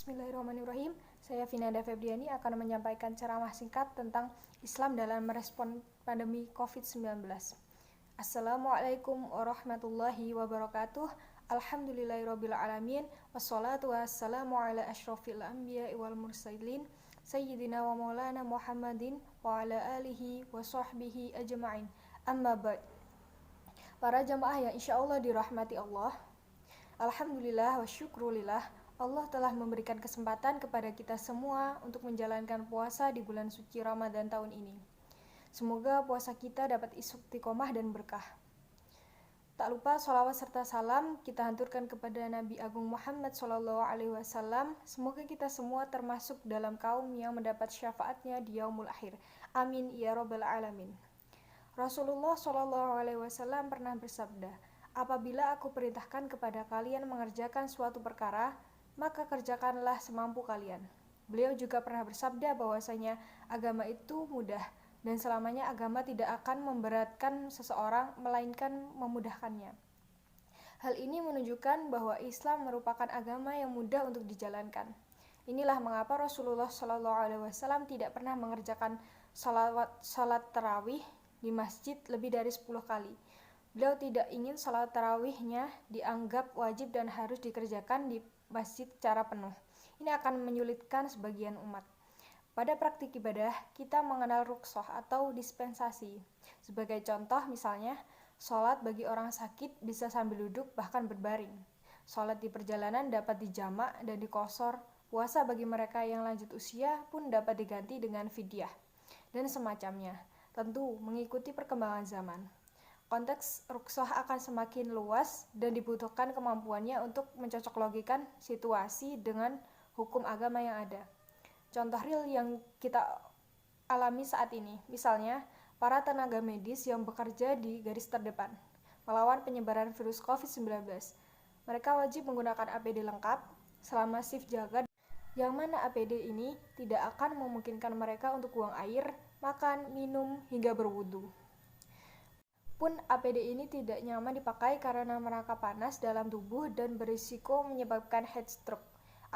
Bismillahirrahmanirrahim. Saya Vinanda Febriani akan menyampaikan ceramah singkat tentang Islam dalam merespon pandemi COVID-19. Assalamualaikum warahmatullahi wabarakatuh. Alhamdulillahirabbil alamin. Wassalatu wassalamu ala asyrofil anbiya'i wal mursalin sayyidina wa maulana Muhammadin wa ala alihi wa sahbihi ajma'in. Amma ba'd. Para jamaah yang insyaallah dirahmati Allah. Alhamdulillah wa syukrulillah, Allah telah memberikan kesempatan kepada kita semua untuk menjalankan puasa di bulan suci Ramadan tahun ini. Semoga puasa kita dapat istiqomah dan berkah. Tak lupa sholawat serta salam kita haturkan kepada Nabi Agung Muhammad SAW. Semoga kita semua termasuk dalam kaum yang mendapat syafaatnya di yaumul akhir. Amin ya rabbal alamin. Rasulullah SAW pernah bersabda, apabila aku perintahkan kepada kalian mengerjakan suatu perkara, maka kerjakanlah semampu kalian. Beliau juga pernah bersabda bahwasanya agama itu mudah dan selamanya agama tidak akan memberatkan seseorang melainkan memudahkannya. Hal ini menunjukkan bahwa Islam merupakan agama yang mudah untuk dijalankan. Inilah mengapa Rasulullah SAW tidak pernah mengerjakan salat tarawih di masjid lebih dari 10 kali. Beliau tidak ingin salat tarawihnya dianggap wajib dan harus dikerjakan di masjid secara penuh. Ini akan menyulitkan sebagian umat. Pada praktik ibadah, kita mengenal rukhsah atau dispensasi. Sebagai contoh misalnya, salat bagi orang sakit bisa sambil duduk bahkan berbaring. Salat di perjalanan dapat dijamak dan dikosor. Puasa bagi mereka yang lanjut usia pun dapat diganti dengan fidyah dan semacamnya. Tentu mengikuti perkembangan zaman. Konteks rukhsah akan semakin luas dan dibutuhkan kemampuannya untuk mencocoklogikan situasi dengan hukum agama yang ada. Contoh real yang kita alami saat ini, misalnya para tenaga medis yang bekerja di garis terdepan melawan penyebaran virus COVID-19. Mereka wajib menggunakan APD lengkap selama shift jaga, yang mana APD ini tidak akan memungkinkan mereka untuk buang air, makan, minum, hingga berwudu. Pun APD ini tidak nyaman dipakai karena merangkap panas dalam tubuh dan berisiko menyebabkan heat stroke.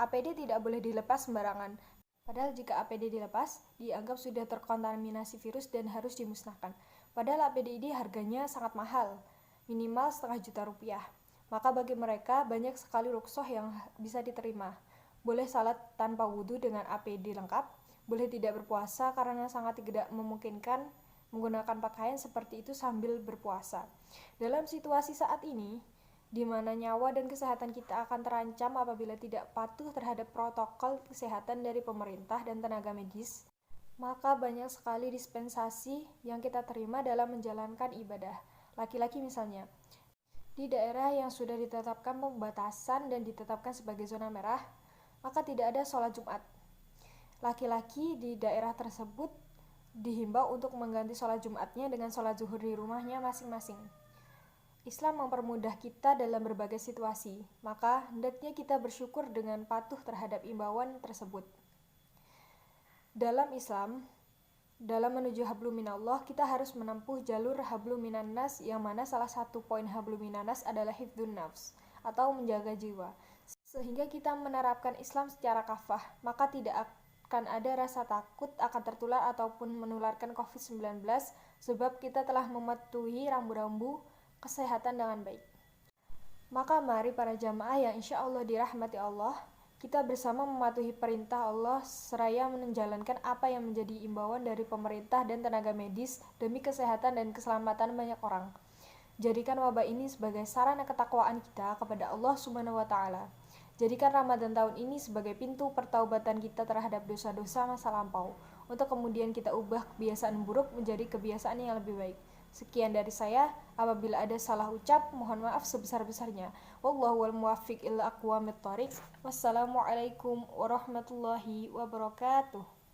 APD tidak boleh dilepas sembarangan. Padahal jika APD dilepas, dianggap sudah terkontaminasi virus dan harus dimusnahkan. Padahal APD ini harganya sangat mahal, minimal Rp500.000. Maka bagi mereka banyak sekali rukhsah yang bisa diterima. Boleh salat tanpa wudu dengan APD lengkap, boleh tidak berpuasa karena sangat tidak memungkinkan menggunakan pakaian seperti itu sambil berpuasa. Dalam situasi saat ini, di mana nyawa dan kesehatan kita akan terancam apabila tidak patuh terhadap protokol kesehatan dari pemerintah dan tenaga medis, maka banyak sekali dispensasi yang kita terima dalam menjalankan ibadah. Laki-laki misalnya, di daerah yang sudah ditetapkan pembatasan dan ditetapkan sebagai zona merah, maka tidak ada sholat Jumat. Laki-laki di daerah tersebut dihimbau untuk mengganti sholat Jumatnya dengan sholat zuhur di rumahnya masing-masing. Islam mempermudah kita dalam berbagai situasi, maka hendaknya kita bersyukur dengan patuh terhadap imbauan tersebut. Dalam Islam, dalam menuju hablum minallah, kita harus menempuh jalur hablum minannas, yang mana salah satu poin hablum minannas adalah hifdzun nafs, atau menjaga jiwa. Sehingga kita menerapkan Islam secara kafah, maka tidak akan ada rasa takut akan tertular ataupun menularkan COVID-19, sebab kita telah mematuhi rambu-rambu kesehatan dengan baik. Maka mari para jamaah yang insya Allah dirahmati Allah, kita bersama mematuhi perintah Allah seraya menjalankan apa yang menjadi imbauan dari pemerintah dan tenaga medis demi kesehatan dan keselamatan banyak orang. Jadikan wabah ini sebagai sarana ketakwaan kita kepada Allah Subhanahu wa Ta'ala. Jadikan Ramadan tahun ini sebagai pintu pertaubatan kita terhadap dosa-dosa masa lampau, untuk kemudian kita ubah kebiasaan buruk menjadi kebiasaan yang lebih baik. Sekian dari saya, apabila ada salah ucap, mohon maaf sebesar-besarnya. Wallahu wal muwaffiq ila aqwamit thoriq. Wassalamualaikum warahmatullahi wabarakatuh.